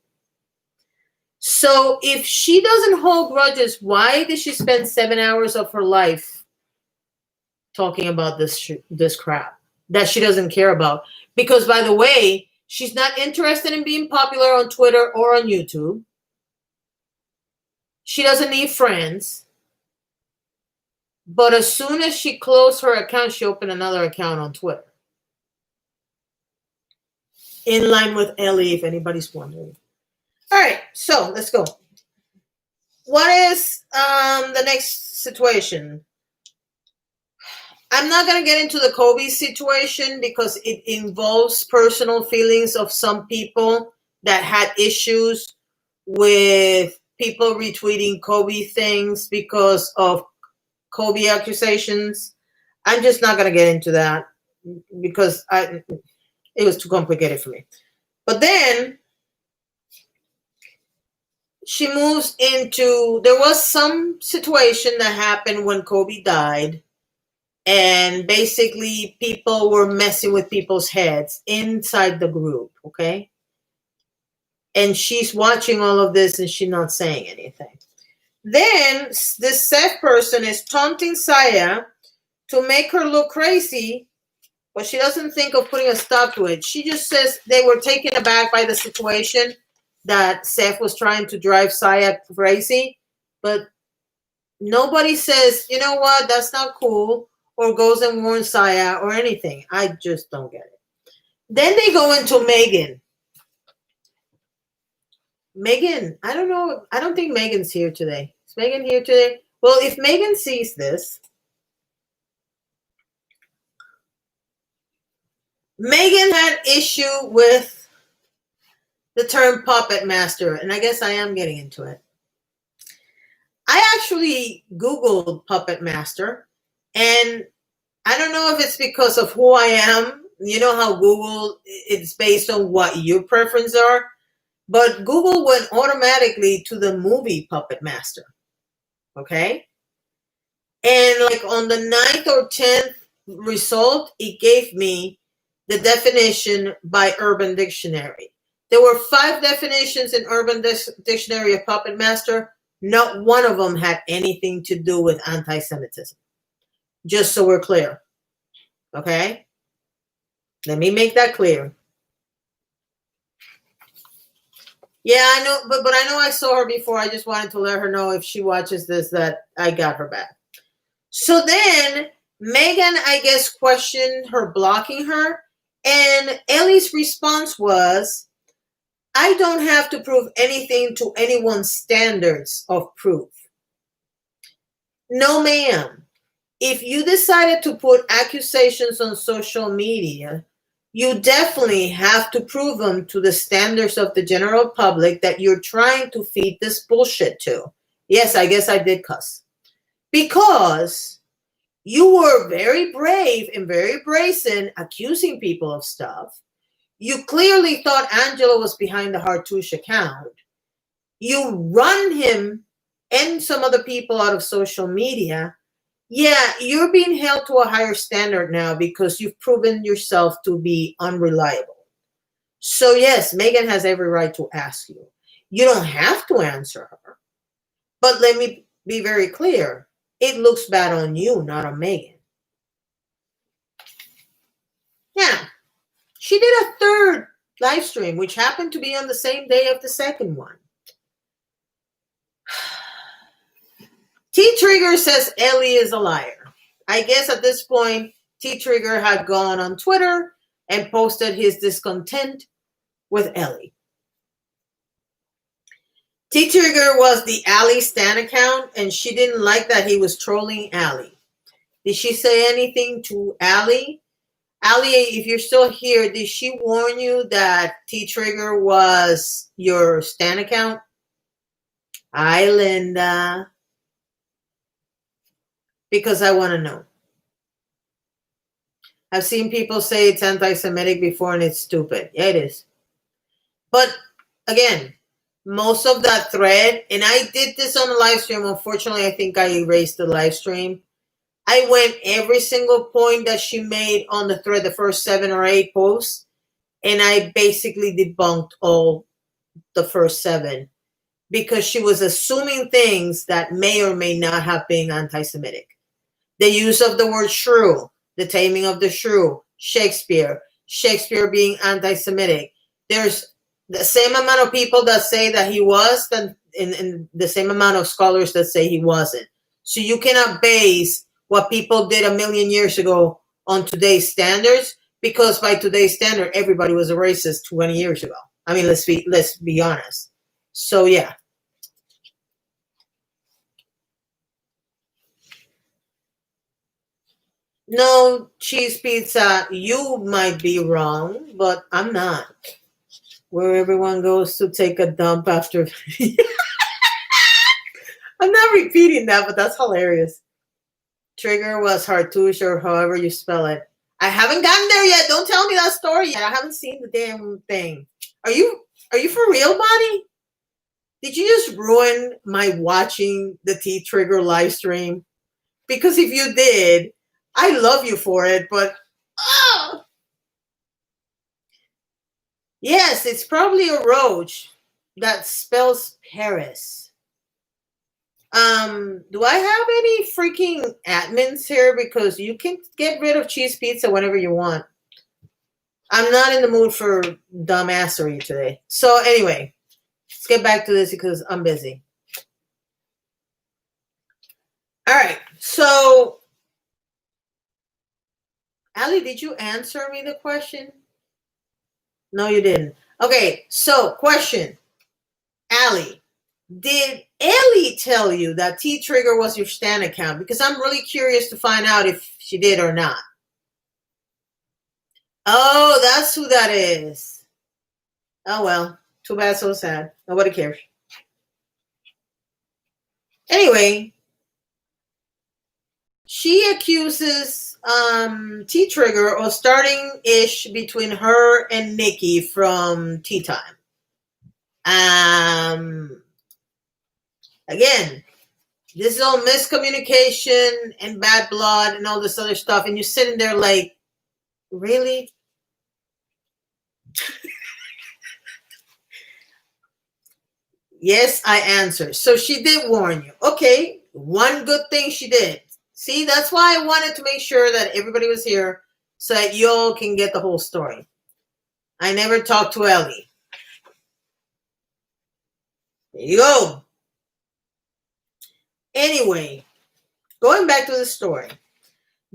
So if she doesn't hold grudges, why did she spend 7 hours of her life talking about this crap that she doesn't care about? Because, by the way, she's not interested in being popular on Twitter or on YouTube. She doesn't need friends. But as soon as she closed her account, she opened another account on Twitter. In line with Ellie, if anybody's wondering. All right, so let's go. What is the next situation? I'm not going to get into the Kobe situation because it involves personal feelings of some people that had issues with people retweeting Kobe things because of Kobe accusations. I'm just not going to get into that because it was too complicated for me. But then she moves into, there was some situation that happened when Kobe died, and basically people were messing with people's heads inside the group, okay? And she's watching all of this and she's not saying anything. Then this Seth person is taunting Saya to make her look crazy, but she doesn't think of putting a stop to it. She just says they were taken aback by the situation that Seth was trying to drive Saya crazy, but nobody says, you know what, that's not cool, or goes and warns Saya or anything. I just don't get it. Then they go into Megan. Megan, I don't know. I don't think Megan's here today. Is Megan here today? Well, if Megan sees this, Megan had issue with the term puppet master, and I guess I am getting into it. I actually Googled puppet master, and I don't know if it's because of who I am. You know how Google, it's based on what your preferences are, but Google went automatically to the movie Puppet Master, okay? And like on the 9th or 10th result, it gave me the definition by Urban Dictionary. There were 5 definitions in Urban Dictionary of Puppet Master. Not one of them had anything to do with anti-Semitism. Just so we're clear. Okay? Let me make that clear. Yeah, I know, but I know I saw her before. I just wanted to let her know if she watches this that I got her back. So then Megan, I guess, questioned her blocking her. And Ellie's response was, I don't have to prove anything to anyone's standards of proof. No, ma'am. If you decided to put accusations on social media, you definitely have to prove them to the standards of the general public that you're trying to feed this bullshit to. Yes, I guess I did cuss. Because you were very brave and very brazen accusing people of stuff. You clearly thought Angelo was behind the Hartouche account. You run him and some other people out of social media. Yeah, you're being held to a higher standard now because you've proven yourself to be unreliable. So yes, Megan has every right to ask you. You don't have to answer her. But let me be very clear. It looks bad on you, not on Megan. Yeah. She did a third live stream, which happened to be on the same day of the second one. T-Trigger says Ellie is a liar. I guess at this point, T-Trigger had gone on Twitter and posted his discontent with Ellie. T-Trigger was the Allie Stan account, and she didn't like that he was trolling Allie. Did she say anything to Allie? Allie, if you're still here, did she warn you that T-Trigger was your Stan account? Hi, Linda. Because I want to know. I've seen people say it's anti-Semitic before and it's stupid. Yeah, it is. But again, most of that thread, and I did this on the live stream. Unfortunately, I think I erased the live stream. I went every single point that she made on the thread, the first 7 or 8 posts, and I basically debunked all the first 7 because she was assuming things that may or may not have been anti-Semitic. The use of the word shrew, the taming of the shrew, Shakespeare being anti-Semitic. There's the same amount of people that say that he was, and the same amount of scholars that say he wasn't. So you cannot base what people did a million years ago on today's standards, because by today's standard, everybody was a racist 20 years ago. I mean, let's be honest. So yeah. No, cheese pizza, you might be wrong, but I'm not. Where everyone goes to take a dump after. I'm not repeating that, but that's hilarious. Trigger was Hartouche, or however you spell it. I haven't gotten there yet. Don't tell me that story yet. I haven't seen the damn thing. Are you for real, buddy? Did you just ruin my watching the T-Trigger live stream? Because if you did, I love you for it, but yes, it's probably a roach that spells Paris. Do I have any freaking admins here? Because you can get rid of cheese pizza whenever you want. I'm not in the mood for dumbassery today. So anyway, let's get back to this because I'm busy. All right, so Allie, did you answer me the question? No, you didn't. Okay, so question. Allie, did Ellie tell you that T-Trigger was your Stan account? Because I'm really curious to find out if she did or not. Oh, that's who that is. Oh, well. Too bad, so sad. Nobody cares. Anyway, she accuses T-Trigger of starting ish between her and Nikki from Tea Time. Again, this is all miscommunication and bad blood and all this other stuff, and you're sitting there like, really? Yes, I answered. So she did warn you. Okay, one good thing she did. See, that's why I wanted to make sure that everybody was here so that you all can get the whole story. I never talked to Ellie. There you go. Anyway, going back to the story.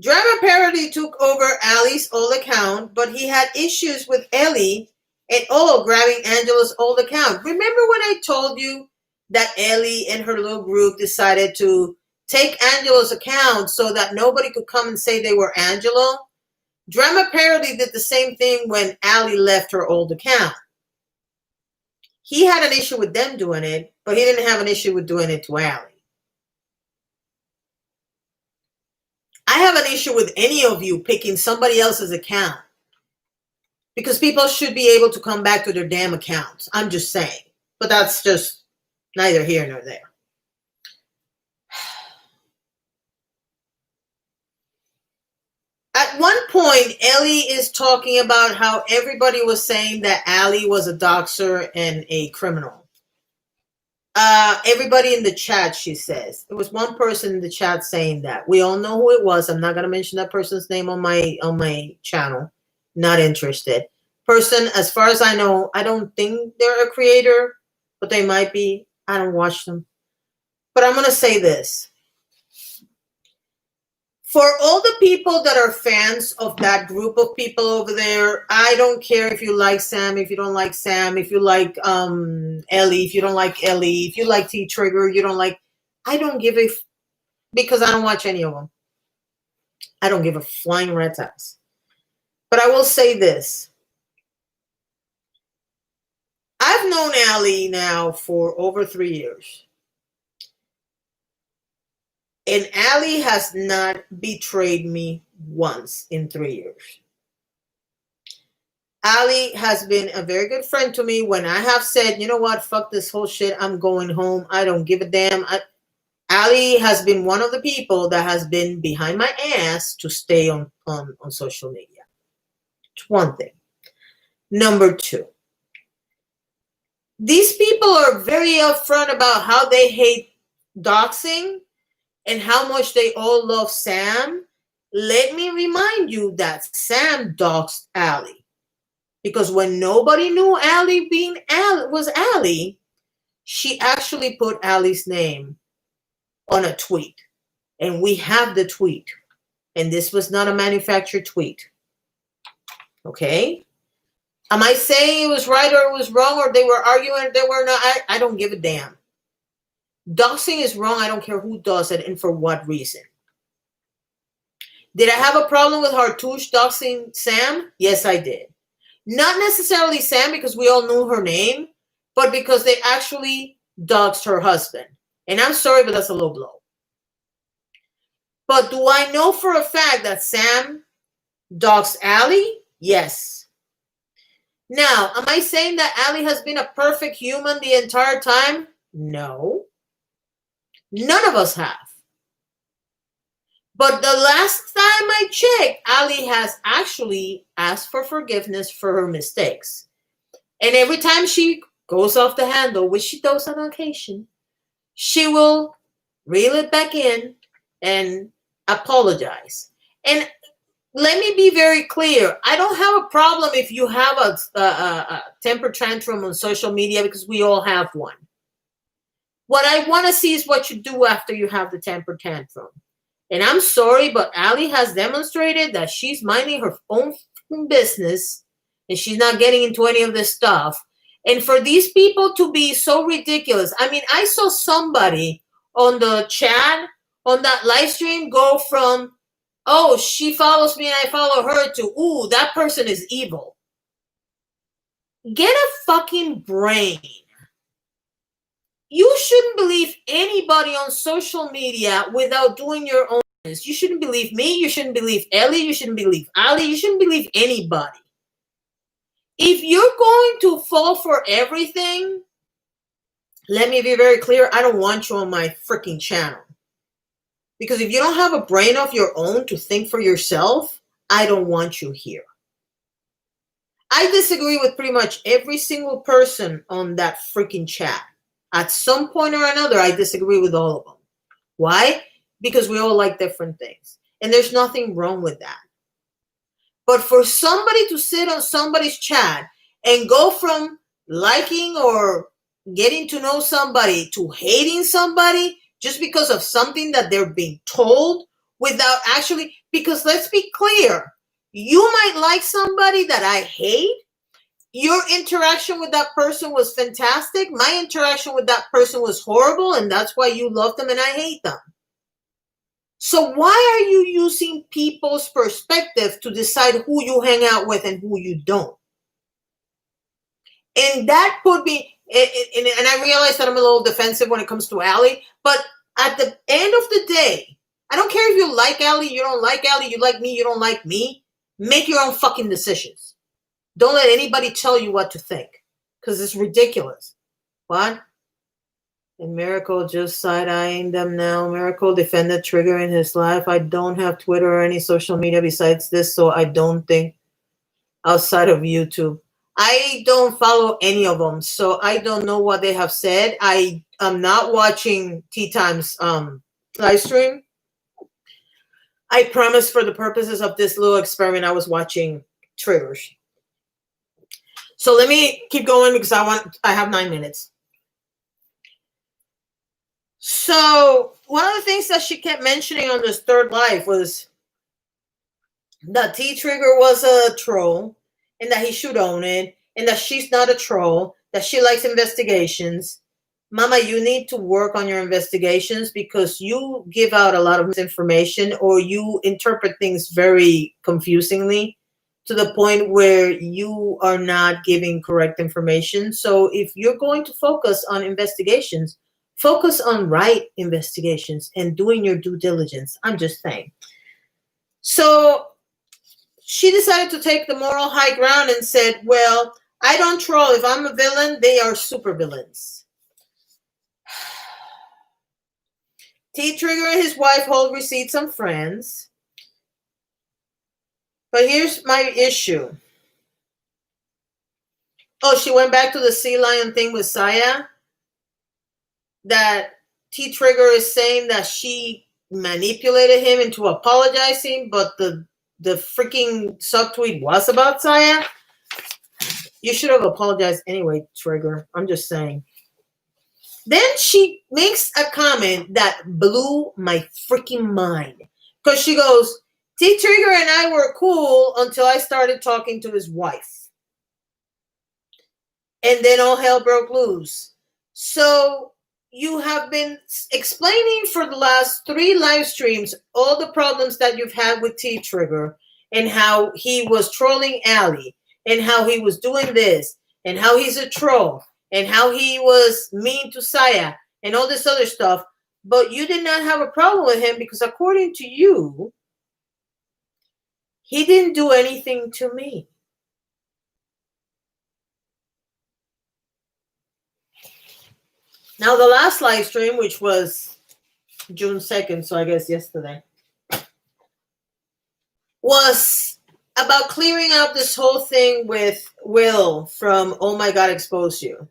Drama Parody took over Allie's old account, but he had issues with Ellie and all grabbing Angela's old account. Remember when I told you that Ellie and her little group decided to take Angelo's account so that nobody could come and say they were Angelo. Drama Parody did the same thing when Ali left her old account. He had an issue with them doing it, but he didn't have an issue with doing it to Ali. I have an issue with any of you picking somebody else's account because people should be able to come back to their damn accounts. I'm just saying. But that's just neither here nor there. At one point, Ellie is talking about how everybody was saying that Ali was a doxer and a criminal. Everybody in the chat, she says. There was one person in the chat saying that. We all know who it was. I'm not going to mention that person's name on my channel. Not interested. Person, as far as I know, I don't think they're a creator, but they might be. I don't watch them. But I'm going to say this. For all the people that are fans of that group of people over there, I don't care if you like Sam, if you don't like Sam, if you like Ellie, if you don't like Ellie, if you like T-Trigger, you don't like... I don't give a... because I don't watch any of them. I don't give a flying rat's ass. But I will say this. I've known Ali now for over 3 years. And Ali has not betrayed me once in 3 years. Ali has been a very good friend to me when I have said, you know what, fuck this whole shit, I'm going home, I don't give a damn. Ali has been one of the people that has been behind my ass to stay on social media. It's one thing. Number two, these people are very upfront about how they hate doxing and how much they all love Sam. Let me remind you that Sam doxed Ali. Because when nobody knew Ali was Ali, she actually put Ali's name on a tweet. And we have the tweet. And this was not a manufactured tweet. Okay? Am I saying it was right or it was wrong or they were arguing they were not? I don't give a damn. Doxing is wrong. I don't care who does it and for what reason. Did I have a problem with Hartouche doxing Sam? Yes, I did. Not necessarily Sam because we all knew her name, but because they actually doxed her husband. And I'm sorry, but that's a low blow. But do I know for a fact that Sam doxed Ali? Yes. Now, am I saying that Ali has been a perfect human the entire time? No. None of us have. But the last time I checked, Ali has actually asked for forgiveness for her mistakes. And every time she goes off the handle, which she does on occasion, she will reel it back in and apologize. And let me be very clear. I don't have a problem if you have a temper tantrum on social media because we all have one. What I want to see is what you do after you have the temper tantrum. And I'm sorry, but Ali has demonstrated that she's minding her own business and she's not getting into any of this stuff. And for these people to be so ridiculous. I mean, I saw somebody on the chat, on that live stream, go from, oh, she follows me and I follow her, to, ooh, that person is evil. Get a fucking brain. You shouldn't believe anybody on social media without doing your own business. You shouldn't believe me. You shouldn't believe Ellie. You shouldn't believe Ali. You shouldn't believe anybody. If you're going to fall for everything, let me be very clear. I don't want you on my freaking channel. Because if you don't have a brain of your own to think for yourself, I don't want you here. I disagree with pretty much every single person on that freaking chat. At some point or another, I disagree with all of them. Why? Because we all like different things. And there's nothing wrong with that. But for somebody to sit on somebody's chat and go from liking or getting to know somebody to hating somebody just because of something that they're being told without actually, because let's be clear, you might like somebody that I hate. Your interaction with that person was fantastic. My interaction with that person was horrible, and that's why you love them and I hate them. So why are you using people's perspective to decide who you hang out with and who you don't? And that put me, and I realize that I'm a little defensive when it comes to Allie, but at the end of the day, I don't care if you like Allie, you don't like Allie, you like me, you don't like me. Make your own fucking decisions. Don't let anybody tell you what to think, because it's ridiculous. What? And Miracle just side-eyeing them now. Miracle defended Trigger in his life. I don't have Twitter or any social media besides this, so I don't think outside of YouTube. I don't follow any of them, so I don't know what they have said. I am not watching Tea Time's live stream. I promise, for the purposes of this little experiment, I was watching Triggers. So let me keep going because I have 9 minutes. So one of the things that she kept mentioning on this third live was that T Trigger was a troll and that he should own it, and that she's not a troll, that she likes investigations. Mama, you need to work on your investigations because you give out a lot of misinformation, or you interpret things very confusingly to the point where you are not giving correct information. So if you're going to focus on investigations, focus on right investigations and doing your due diligence. I'm just saying. So she decided to take the moral high ground and said, well, I don't troll. If I'm a villain, they are super villains. T-Trigger and his wife hold receipts on friends. But here's my issue. Oh, she went back to the sea lion thing with Saya. That T-Trigger is saying that she manipulated him into apologizing, but the freaking subtweet was about Saya. You should have apologized anyway, Trigger. I'm just saying. Then she makes a comment that blew my freaking mind. Because she goes, T-Trigger and I were cool until I started talking to his wife. And then all hell broke loose. So you have been explaining for the last 3 live streams all the problems that you've had with T-Trigger, and how he was trolling Allie, and how he was doing this, and how he's a troll, and how he was mean to Saya, and all this other stuff. But you did not have a problem with him because, according to you, he didn't do anything to me. Now, the last live stream, which was June 2nd, so I guess yesterday, was about clearing up this whole thing with Will from Oh My God Expose You.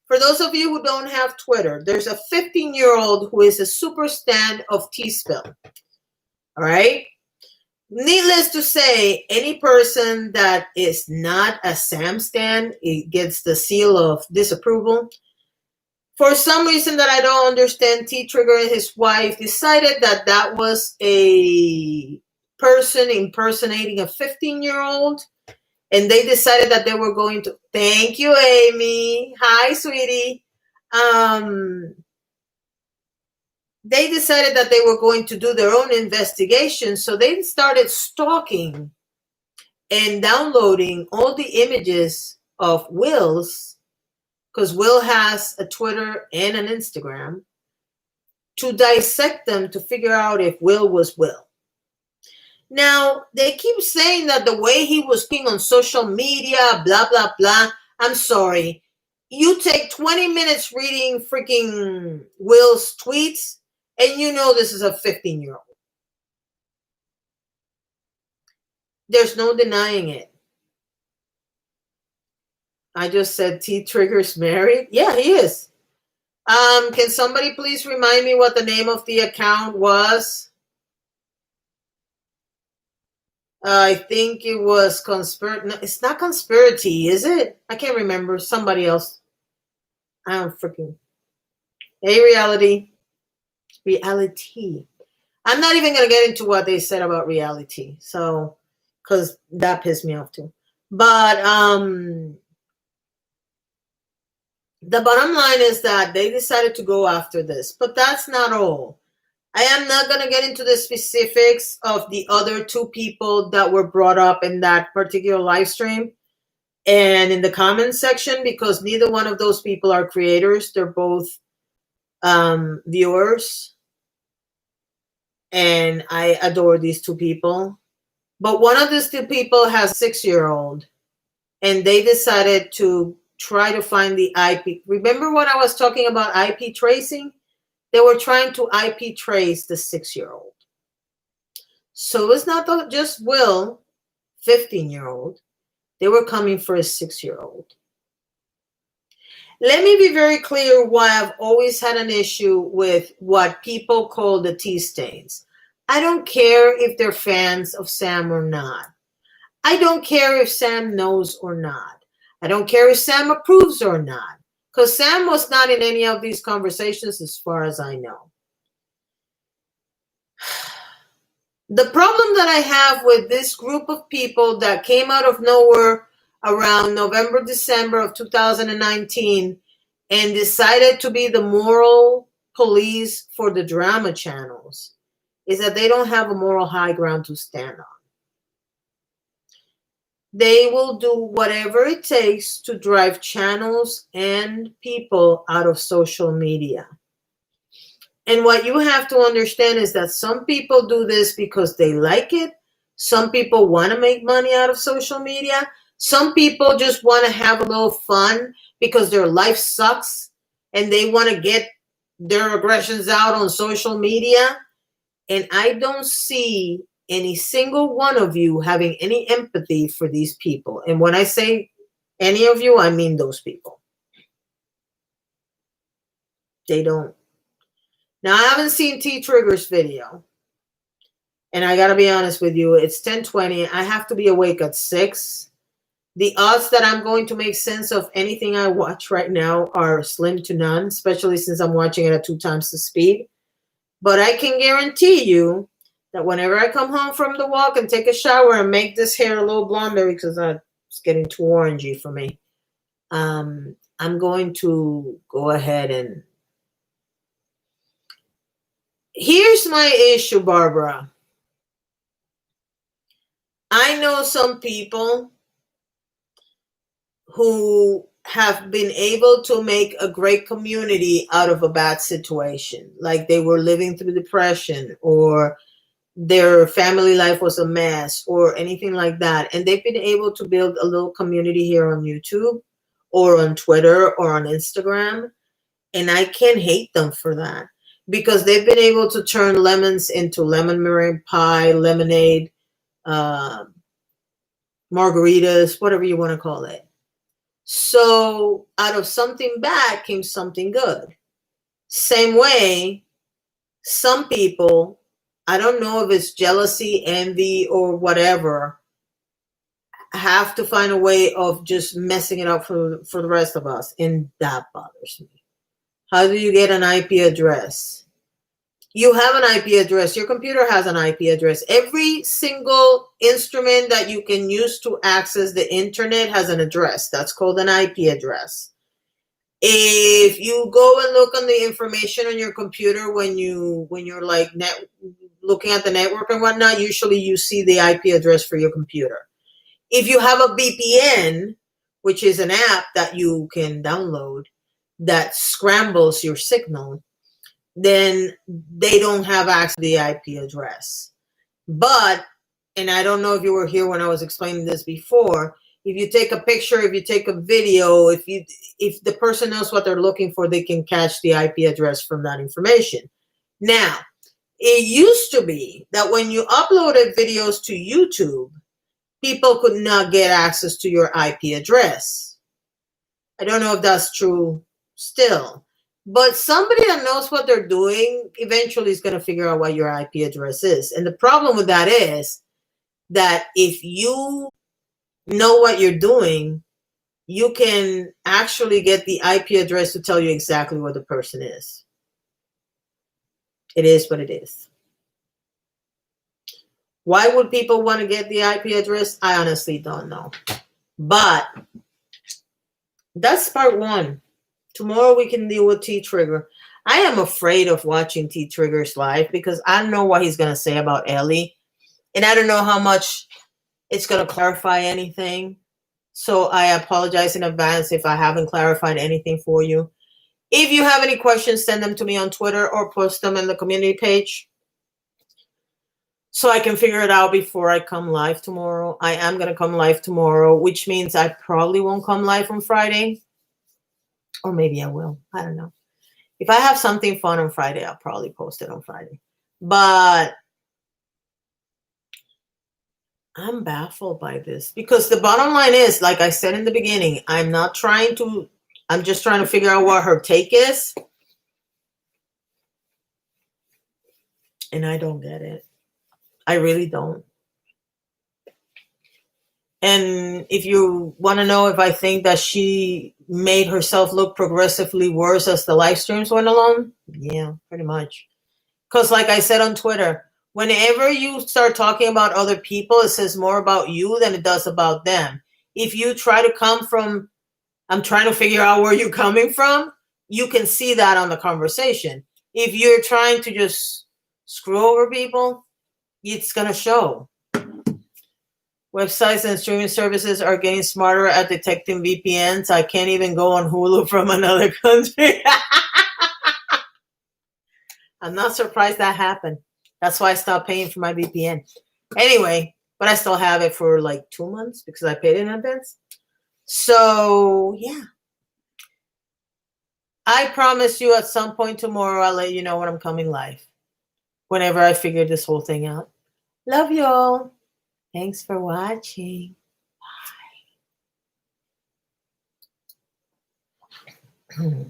For those of you who don't have Twitter, there's a 15-year-old who is a super stan of T-Spill. All right? Needless to say, any person that is not a Sam stan, it gets the seal of disapproval. For some reason that I don't understand, T-Trigger and his wife decided that that was a person impersonating a 15-year-old. And they decided that they were going to... Thank you, Amy. Hi, sweetie. They decided that they were going to do their own investigation. So they started stalking and downloading all the images of Will's, because Will has a Twitter and an Instagram, to dissect them to figure out if Will was Will. Now, they keep saying that the way he was being on social media, blah, blah, blah. I'm sorry. You take 20 minutes reading freaking Will's tweets, and you know this is a 15-year-old. There's no denying it. I just said T-Trigger's married. Yeah, he is. Can somebody please remind me what the name of the account was? I think it was no, it's not Conspiracy, is it? I can't remember. Somebody else. I don't freaking... Hey, reality. I'm not even going to get into what they said about reality. So, because that pissed me off too. But the bottom line is that they decided to go after this. But that's not all. I am not going to get into the specifics of the other two people that were brought up in that particular live stream and in the comments section, because neither one of those people are creators. They're both viewers. And I adore these two people. But one of these two people has a 6-year-old, and they decided to try to find the IP. Remember when I was talking about IP tracing? They were trying to IP trace the 6-year-old. So it's not just Will, 15-year-old. They were coming for a 6-year-old. Let me be very clear why I've always had an issue with what people call the tea stains. I don't care if they're fans of Sam or not. I don't care if Sam knows or not. I don't care if Sam approves or not, because Sam was not in any of these conversations as far as I know. The problem that I have with this group of people that came out of nowhere around November, December of 2019 and decided to be the moral police for the drama channels is that they don't have a moral high ground to stand on. They will do whatever it takes to drive channels and people out of social media. And what you have to understand is that some people do this because they like it. Some people want to make money out of social media. Some people just want to have a little fun because their life sucks and they want to get their aggressions out on social media. And I don't see any single one of you having any empathy for these people. And when I say any of you, I mean those people. They don't. Now, I haven't seen T-Trigger's video. And I got to be honest with you, it's 10:20. I have to be awake at 6. The odds that I'm going to make sense of anything I watch right now are slim to none, especially since I'm watching it at 2 times the speed. But I can guarantee you that whenever I come home from the walk and take a shower and make this hair a little blonder because it's getting too orangey for me, I'm going to go ahead and... Here's my issue, Barbara. I know some people who have been able to make a great community out of a bad situation, like they were living through depression or their family life was a mess or anything like that. And they've been able to build a little community here on YouTube or on Twitter or on Instagram. And I can't hate them for that, because they've been able to turn lemons into lemon meringue pie, lemonade, margaritas, whatever you want to call it. So out of something bad came something good. Same way, some people, I don't know if it's jealousy, envy, or whatever, have to find a way of just messing it up for the rest of us. And that bothers me. How do you get an IP address? You have an IP address. Your computer has an IP address. Every single instrument that you can use to access the internet has an address. That's called an IP address. If you go and look on the information on your computer when you're like looking at the network and whatnot, usually you see the IP address for your computer. If you have a VPN, which is an app that you can download that scrambles your signal, then they don't have access to the IP address. But, and I don't know if you were here when I was explaining this before, if you take a picture, if you take a video, if the person knows what they're looking for, they can catch the IP address from that information. Now, it used to be that when you uploaded videos to YouTube, people could not get access to your IP address. I don't know if that's true still. But somebody that knows what they're doing eventually is going to figure out what your IP address is. And the problem with that is that if you know what you're doing, you can actually get the IP address to tell you exactly where the person is. It is what it is. Why would people want to get the IP address? I honestly don't know. But that's part 1. Tomorrow we can deal with T-Trigger. I am afraid of watching T Triggers live because I don't know what he's going to say about Ellie. And I don't know how much it's going to clarify anything. So I apologize in advance if I haven't clarified anything for you. If you have any questions, send them to me on Twitter or post them in the community page so I can figure it out before I come live tomorrow. I am going to come live tomorrow, which means I probably won't come live on Friday. Or maybe I will. I don't know. If I have something fun on Friday, I'll probably post it on Friday. But I'm baffled by this because the bottom line is, like I said in the beginning, I'm just trying to figure out what her take is. And I don't get it. I really don't. And if you want to know if I think that she made herself look progressively worse as the live streams went along, yeah, pretty much. Because like I said on Twitter, whenever you start talking about other people, it says more about you than it does about them. If you try to come from, I'm trying to figure out where you're coming from, you can see that on the conversation. If you're trying to just screw over people, it's going to show. Websites and streaming services are getting smarter at detecting VPNs. I can't even go on Hulu from another country. I'm not surprised that happened. That's why I stopped paying for my VPN. Anyway, but I still have it for like 2 months because I paid in advance. So, yeah. I promise you at some point tomorrow, I'll let you know when I'm coming live. Whenever I figure this whole thing out. Love you all. Thanks for watching. Bye.